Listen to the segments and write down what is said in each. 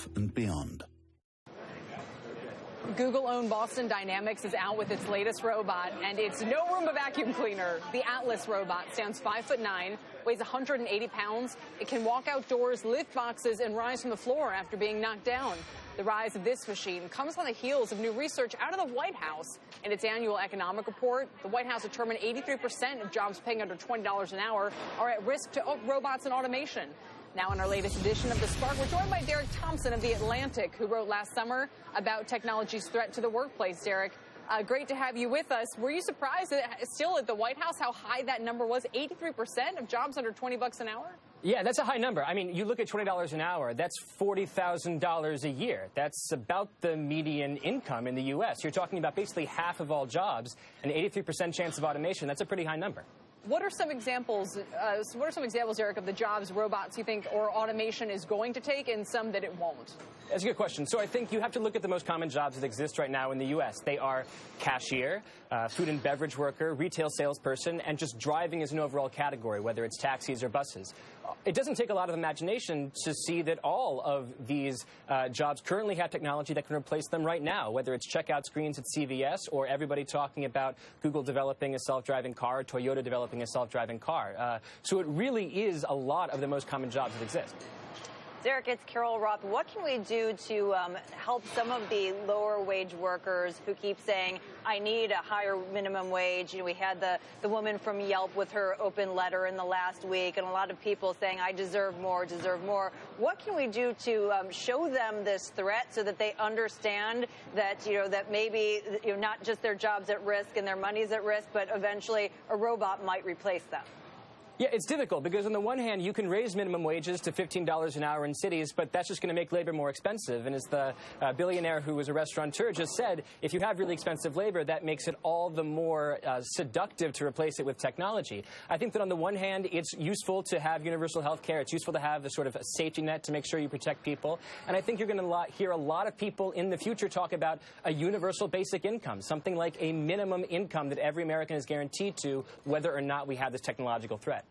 life and beyond. Google-owned Boston Dynamics is out with its latest robot, and it's no Roomba vacuum cleaner. The Atlas robot stands 5'9", weighs 180 pounds. It can walk outdoors, lift boxes, and rise from the floor after being knocked down. The rise of this machine comes on the heels of new research out of the White House. In its annual economic report, the White House determined 83% of jobs paying under $20 an hour are at risk to robots and automation. Now, in our latest edition of The Spark, we're joined by Derek Thompson of The Atlantic, who wrote last summer about technology's threat to the workplace. Derek, great to have you with us. Were you surprised still at the White House how high that number was? 83% of jobs under $20 an hour? Yeah, that's a high number. I mean, you look at $20 an hour, that's $40,000 a year. That's about the median income in the U.S. You're talking about basically half of all jobs, an 83% chance of automation. That's a pretty high number. What are some examples, Eric, of the jobs robots you think or automation is going to take and some that it won't? That's a good question. So I think you have to look at the most common jobs that exist right now in the U.S. They are cashier, food and beverage worker, retail salesperson, and just driving as an overall category, whether it's taxis or buses. It doesn't take a lot of imagination to see that all of these jobs currently have technology that can replace them right now, whether it's checkout screens at CVS or everybody talking about Google developing a self-driving car, or Toyota developing a self-driving car. So it really is a lot of the most common jobs that exist. Derek, it's Carol Roth. What can we do to help some of the lower wage workers who keep saying, I need a higher minimum wage? You know, we had the woman from Yelp with her open letter in the last week, and a lot of people saying, I deserve more, deserve more. What can we do to show them this threat so that they understand that, that maybe, not just their job's at risk and their money's at risk, but eventually a robot might replace them? Yeah, it's difficult because on the one hand, you can raise minimum wages to $15 an hour in cities, but that's just going to make labor more expensive. And as the billionaire who was a restaurateur just said, if you have really expensive labor, that makes it all the more seductive to replace it with technology. I think that on the one hand, it's useful to have universal health care. It's useful to have a sort of a safety net to make sure you protect people. And I think you're going to hear a lot of people in the future talk about a universal basic income, something like a minimum income that every American is guaranteed to, whether or not we have this technological threat.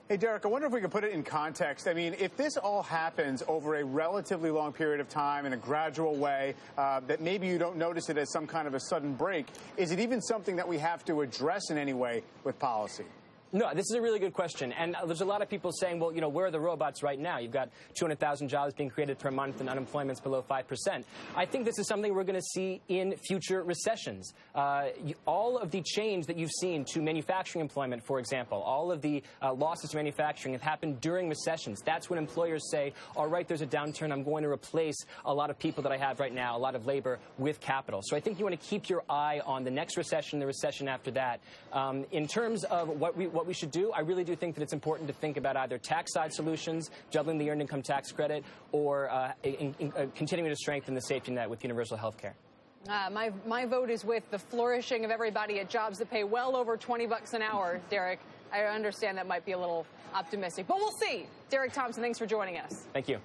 Hey, Derek, I wonder if we can put it in context. I mean, if this all happens over a relatively long period of time in a gradual way, that maybe you don't notice it as some kind of a sudden break, is it even something that we have to address in any way with policy? No, this is a really good question. And there's a lot of people saying, well, where are the robots right now? You've got 200,000 jobs being created per month and unemployment's below 5%. I think this is something we're going to see in future recessions. All of the change that you've seen to manufacturing employment, for example, all of the losses to manufacturing have happened during recessions. That's when employers say, all right, there's a downturn. I'm going to replace a lot of people that I have right now, a lot of labor, with capital. So I think you want to keep your eye on the next recession, the recession after that. In terms of what we should do, I really do think that it's important to think about either tax side solutions, doubling the earned income tax credit, or continuing to strengthen the safety net with universal health care. My vote is with the flourishing of everybody at jobs that pay well over $20 an hour, Derek. I understand that might be a little optimistic, but we'll see. Derek Thompson, thanks for joining us. Thank you.